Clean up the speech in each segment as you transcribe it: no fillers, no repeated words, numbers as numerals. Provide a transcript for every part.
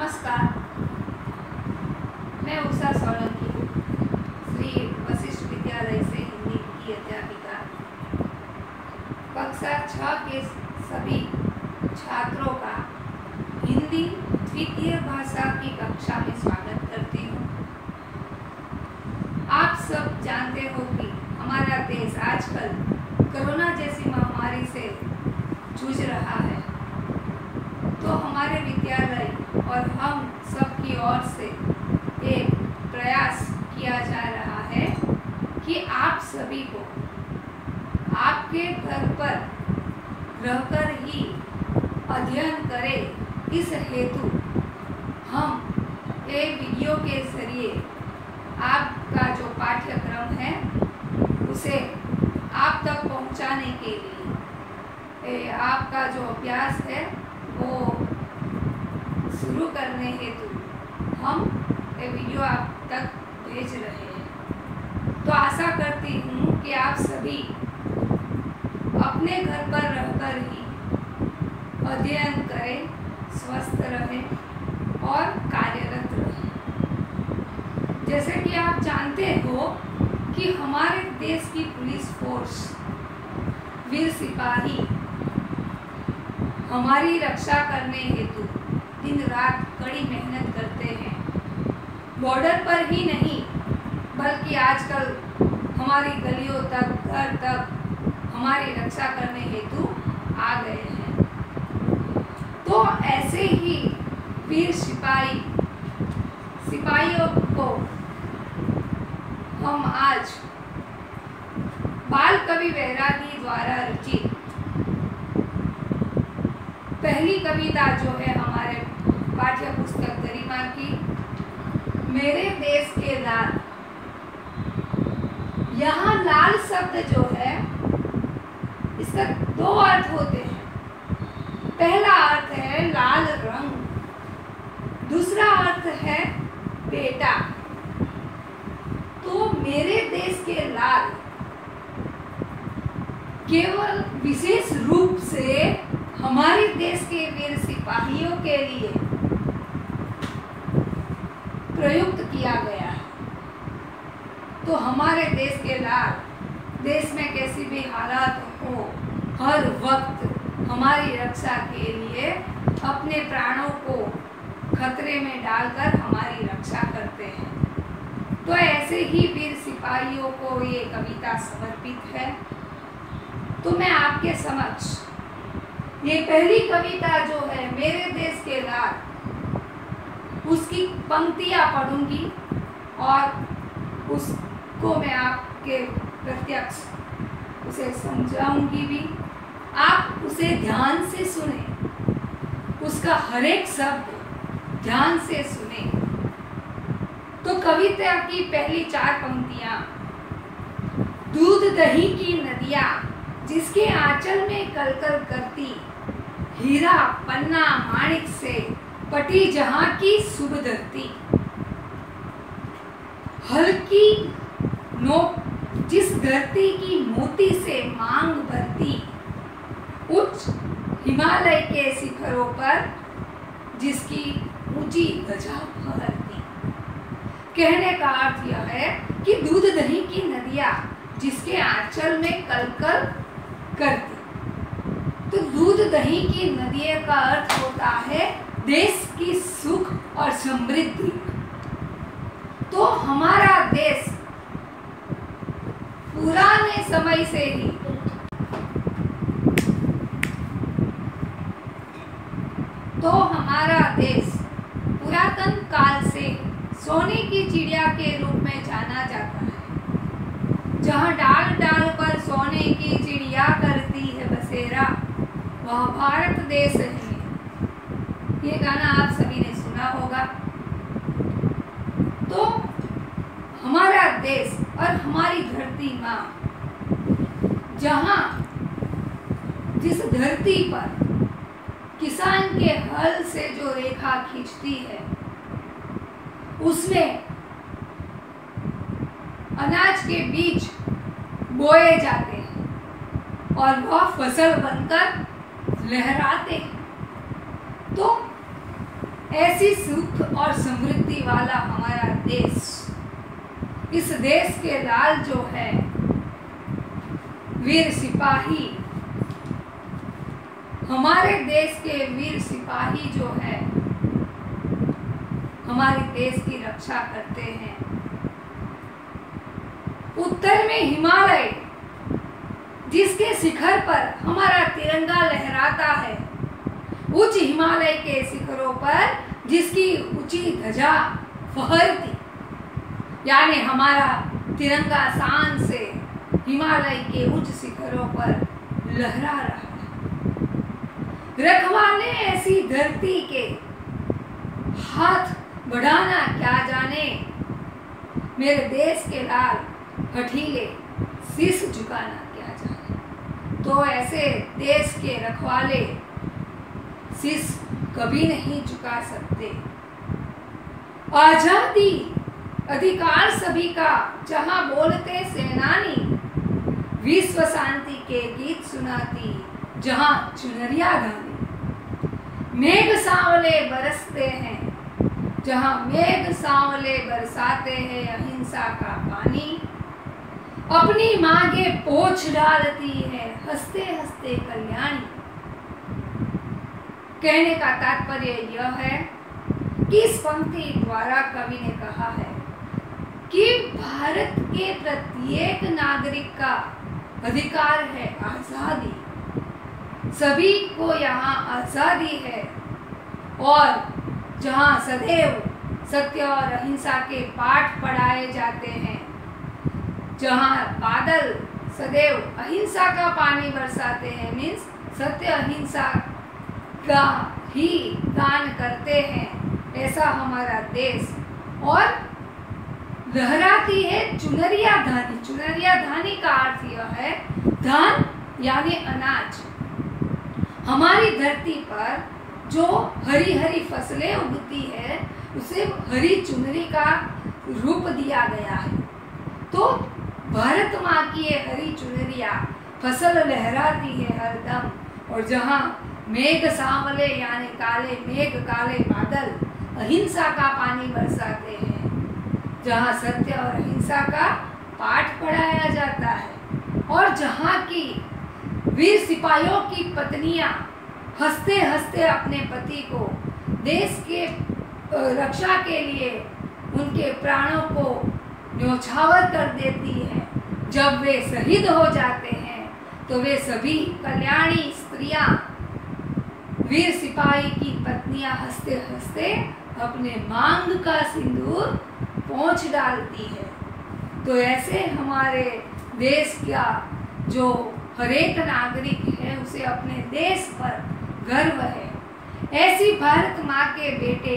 नमस्कार, मैं उषा सोलंकी श्री वशिष्ठ विद्यालय से हिंदी की अध्यापिका। कक्षा 6 के सभी छात्रों का हिंदी द्वितीय भाषा की कक्षा में स्वागत करती हूँ। आप सब जानते हो कि हमारा देश आजकल कोरोना जैसी महामारी से जूझ रहा है, तो हमारे विद्यालय और हम सबकी ओर से एक प्रयास किया जा रहा है कि आप सभी को आपके घर पर रहकर ही अध्ययन करें। इस हेतु हम एक वीडियो के जरिए आपका जो पाठ्यक्रम है उसे आप तक पहुंचाने के लिए आपका जो अभ्यास है वो शुरू करने हेतु हम ये वीडियो आप तक भेज रहे हैं। तो आशा करती हूँ कि आप सभी अपने घर पर रहकर ही अध्ययन करें, स्वस्थ रहें और कार्यरत रहें। जैसे कि आप जानते हो कि हमारे देश की पुलिस फोर्स, वीर सिपाही हमारी रक्षा करने हेतु दिन रात कड़ी मेहनत करते हैं। बॉर्डर पर ही नहीं बल्कि आजकल हमारी गलियों तक, घर तक हमारी रक्षा करने हेतु आ गए हैं। तो ऐसे ही वीर सिपाहियों को हम आज बाल कवि बैरागी द्वारा रचित पहली कविता जो है हमारे पाठ्य पुस्तक गरिमा की, मेरे देश के लाल। यहाँ लाल शब्द जो है इसका दो अर्थ होते हैं। पहला अर्थ है लाल रंग, दूसरा अर्थ है बेटा। तो मेरे देश के लाल केवल विशेष रूप से हमारे देश के वीर सिपाहियों के लिए प्रयुक्त किया गया है। तो हमारे देश के लाल देश में कैसी भी हालात हो, हर वक्त हमारी रक्षा के लिए अपने प्राणों को खतरे में डालकर हमारी रक्षा करते हैं। तो ऐसे ही वीर सिपाहियों को ये कविता समर्पित है। तो मैं आपके समक्ष ये पहली कविता जो है मेरे देश के लाल, उसकी पंक्तियां पढ़ूंगी और उसको मैं आपके प्रत्यक्ष उसे समझाऊंगी भी। आप उसे ध्यान से सुने, उसका हर एक शब्द ध्यान से सुने। तो कविता की पहली 4 पंक्तियां। दूध दही की नदियां जिसके आंचल में कलकल करती, हीरा पन्ना माणिक से पटी जहां की शुभ धरती। हल्की नोक जिस धरती की मोती से मांग भरती, उच्च हिमालय के शिखरों पर जिसकी ऊंची ध्वजा फहरती। कहने का अर्थ यह है कि दूध दही की नदियां जिसके आंचल में कलकल करती। तो दूध दही की नदियों का अर्थ होता है देश की सुख और समृद्धि। तो हमारा देश पुराने समय से ही पुरातन काल से सोने की चिड़िया के रूप में जाना जाता है। जहाँ डाल डाल पर सोने की चिड़िया करती है बसेरा, वह भारत देश है। ये गाना आप सभी ने सुना होगा। तो हमारा देश और हमारी धरती माँ, जहाँ जिस धरती पर किसान के हल से जो रेखा खींचती है, उसमें अनाज के बीज बोए जाते हैं और वह फसल बनकर लहराते हैं। तो ऐसी सुख और समृद्धि वाला हमारा देश, इस देश के लाल जो है वीर सिपाही, हमारे देश के वीर सिपाही जो है हमारे देश की रक्षा करते हैं। उत्तर में हिमालय, जिसके शिखर पर हमारा तिरंगा लहराता है, उच्च हिमालय के शिखरों पर जिसकी ऊंची ध्वजा फहरती, यानी हमारा तिरंगा शान से हिमालय के उच्च शिखरों पर लहरा रहा है। रखवाले ऐसी धरती के हाथ बढ़ाना क्या जाने, मेरे देश के लाल हठीले शीश झुकाना क्या जाने। तो ऐसे देश के रखवाले शीश कभी नहीं झुका सकते। आजादी अधिकार सभी का, जहां बोलते सेनानी, विश्व शांति के गीत सुनाती जहां चुनरिया गानी। मेघ सांवले बरसते हैं जहां मेघ सांवले बरसाते हैं अहिंसा का पानी। अपनी मांगे पोंछ डालती है हंसते हंसते कल्याणी। कहने का तात्पर्य यह है कि इस पंक्ति द्वारा कवि ने कहा है कि भारत के प्रत्येक नागरिक का अधिकार है आजादी। सभी को यहाँ आजादी है, और जहाँ सदैव सत्य और अहिंसा के पाठ पढ़ाए जाते हैं, जहाँ बादल सदैव अहिंसा का पानी बरसाते हैं, मीन्स सत्य अहिंसा का ही दान करते हैं, ऐसा हमारा देश। और लहराती है चुनरिया धानी। चुनरिया धानी का अर्थ यह है, धान यानी अनाज। हमारी धरती पर जो हरी हरी फसलें उगती है उसे हरी चुनरी का रूप दिया गया है। तो भारत माँ की ये हरी चुनरिया फसल लहराती है हरदम, और जहाँ मेघ सांवले यानी काले मेघ, काले बादल अहिंसा का पानी बरसाते हैं, जहाँ सत्य और अहिंसा का पाठ पढ़ाया जाता है, और जहाँ की वीर सिपाहियों की पत्नियां हंसते हंसते अपने पति को देश के रक्षा के लिए उनके प्राणों को न्यौछावर कर देती है। जब वे शहीद हो जाते हैं तो वे सभी कल्याणी स्त्रियां, वीर सिपाही की पत्नियां हंसते हंसते अपने मांग का सिंदूर पोंछ डालती है। तो ऐसे हमारे देश का जो हरेक नागरिक है उसे अपने देश पर गर्व है। ऐसी भारत माँ के बेटे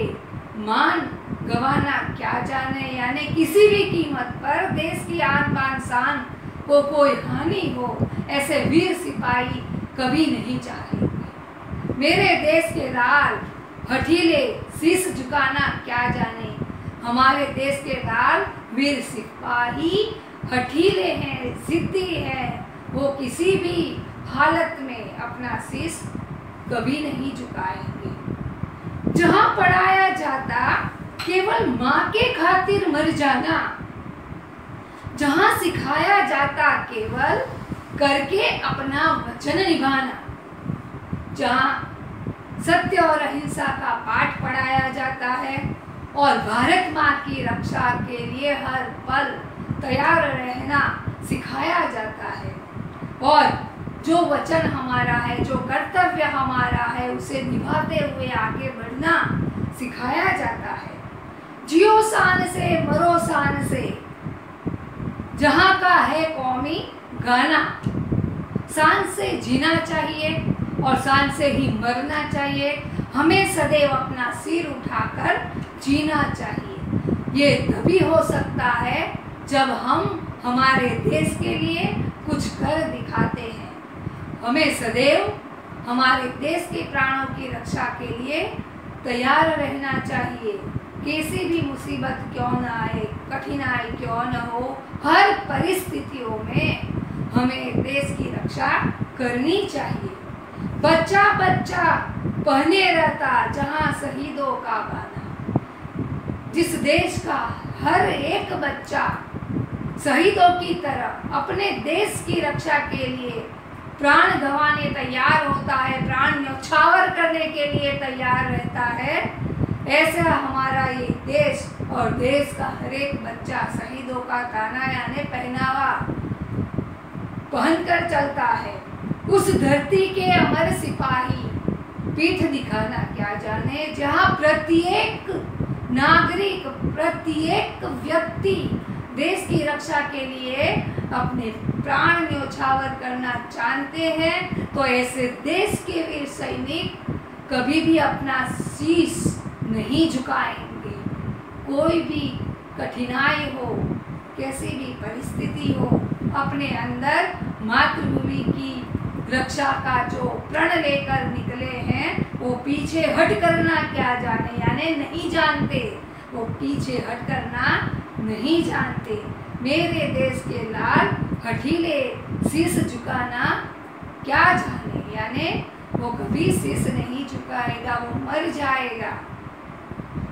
मान गंवाना क्या जाने, यानी किसी भी कीमत पर देश की आन बान शान को कोई हानि हो, ऐसे वीर सिपाही कभी नहीं चाहेंगे। मेरे देश के लाल हठीले शीश झुकाना क्या जाने, हमारे देश के लाल वीर सिपाही हठीले हैं, जिद्दी हैं, वो किसी भी हालत में अपना शीश कभी नहीं झुकाएंगे। जहां पढ़ाया जाता केवल माँ के खातिर मर जाना, जहां सिखाया जाता केवल करके अपना वचन निभाना, जहां सत्य और अहिंसा का पाठ पढ़ाया जाता है और भारत माँ की रक्षा के लिए हर पल तैयार रहना सिखाया जाता है, और जो वचन हमारा है, जो कर्तव्य हमारा है, उसे निभाते हुए आगे बढ़ना सिखाया जाता है। जियो शान से मरो शान से, जहाँ का है कौमी गाना, शान से जीना चाहिए और शान से ही मरना चाहिए। हमें सदैव अपना सिर उठाकर जीना चाहिए। ये तभी हो सकता है जब हम हमारे देश के लिए कुछ कर दिखाते हैं। हमें सदैव हमारे देश के प्राणों की रक्षा के लिए तैयार रहना चाहिए। कैसी भी मुसीबत क्यों न आए, कठिनाई क्यों न हो, हर परिस्थितियों में हमें देश की रक्षा करनी चाहिए। बच्चा बच्चा पहने रहता जहां शहीदों का गाना। जिस देश का हर एक बच्चा शहीदों की तरह अपने देश की रक्षा के लिए प्राण गंवाने तैयार होता है, प्राण न्यौछावर करने के लिए तैयार रहता है, ऐसा हमारा ये देश और देश का हर एक बच्चा शहीदों का गाना यानी पहनावा पहनकर चलता है। उस धरती के अमर सिपाही पीठ दिखाना क्या जाने, जहाँ प्रत्येक नागरिक, प्रत्येक व्यक्ति देश की रक्षा के लिए अपने प्राण न्यौछावर करना जानते हैं, तो ऐसे देश के वीर सैनिक कभी भी अपना शीश नहीं झुकाएंगे। कोई भी कठिनाई हो, कैसी भी परिस्थिति हो, अपने अंदर मातृभूमि की रक्षा का जो प्रण लेकर निकले हैं, वो पीछे हट करना क्या जाने यानी नहीं जानते, वो पीछे हट करना नहीं जानते। मेरे देश के लाल हठीले शीश झुकाना क्या जाने, यानी वो कभी शीश नहीं झुकाएगा, वो मर जाएगा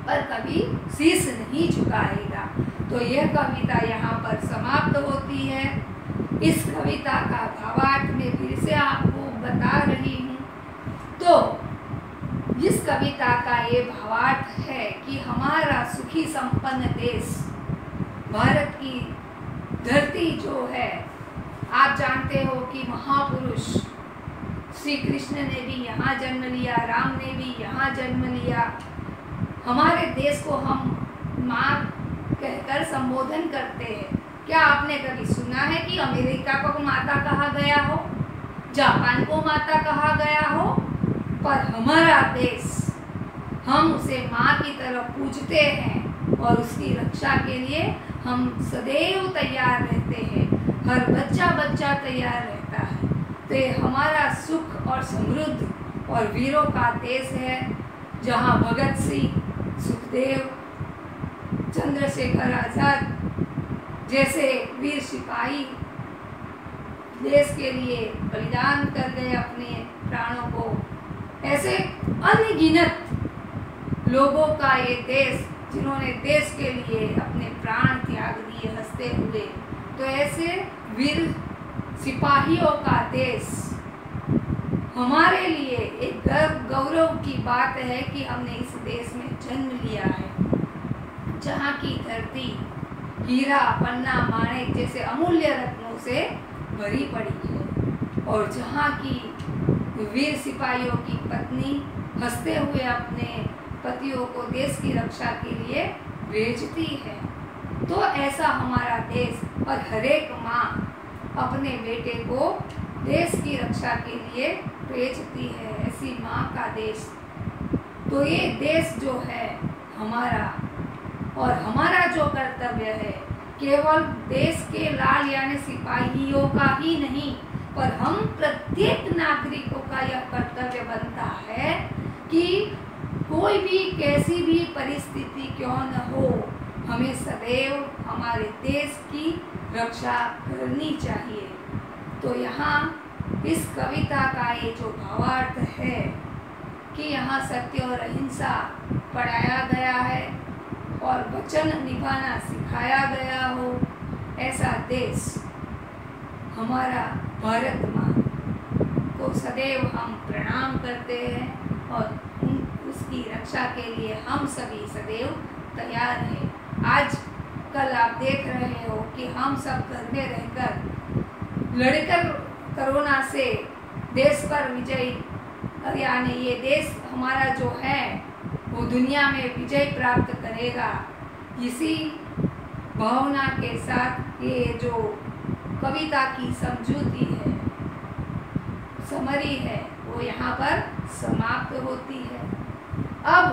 पर कभी शीश नहीं झुकाएगा। तो यह कविता यहाँ पर समाप्त होती है। इस कविता का भावार्थ मैं फिर से आपको बता रही हूँ। तो इस कविता का ये भावार्थ है कि हमारा सुखी संपन्न देश भारत की धरती जो है, आप जानते हो कि महापुरुष श्री कृष्ण ने भी यहाँ जन्म लिया, राम ने भी यहाँ जन्म लिया। हमारे देश को हम माँ कहकर संबोधन करते हैं। क्या आपने कभी सुना है कि अमेरिका को माता कहा गया हो, जापान को माता कहा गया हो? पर हमारा देश, हम उसे माँ की तरह पूजते हैं और उसकी रक्षा के लिए हम सदैव तैयार रहते हैं। हर बच्चा बच्चा तैयार रहता है। तो ये हमारा सुख और समृद्ध और वीरों का देश है, जहाँ भगत सिंह, सुखदेव, चंद्रशेखर आजाद जैसे वीर सिपाही देश के लिए बलिदान कर गए अपने प्राणों को। ऐसे अनगिनत लोगों का ये देश, जिन्होंने देश के लिए अपने प्राण त्याग दिए हंसते हुए। तो ऐसे वीर सिपाहियों का देश हमारे लिए एक गौरव की बात है कि हमने इस देश में जन्म लिया है, जहाँ की धरती हीरा, पन्ना, माणिक जैसे अमूल्य रत्नों से भरी पड़ी है, और जहाँ की वीर सिपाहियों की पत्नी हंसते हुए अपने पतियों को देश की रक्षा के लिए भेजती है। तो ऐसा हमारा देश, और हर एक माँ अपने बेटे को देश की रक्षा के लिए भेजती है। ऐसी माँ का देश। तो ये देश जो है हमारा, और हमारा जो कर्तव्य है केवल देश के लाल यानी सिपाहियों का ही नहीं, पर हम प्रत्येक नागरिकों का यह कर्तव्य बनता है कि कोई भी कैसी भी परिस्थिति क्यों न हो, हमें सदैव हमारे देश की रक्षा करनी चाहिए। तो यहाँ इस कविता का ये जो भावार्थ है कि यहाँ सत्य और अहिंसा पढ़ाया गया है और वचन निभाना सिखाया गया हो, ऐसा देश हमारा भारत माँ को सदैव हम प्रणाम करते हैं और उसकी रक्षा के लिए हम सभी सदैव तैयार हैं। आज कल आप देख रहे हो कि हम सब घर में रहकर लड़कर कोरोना से देश पर विजय, यानी ये देश हमारा जो है वो दुनिया में विजय प्राप्त करेगा। इसी भावना के साथ ये जो कविता की समझूती है, समरी है, वो यहाँ पर समाप्त होती है। अब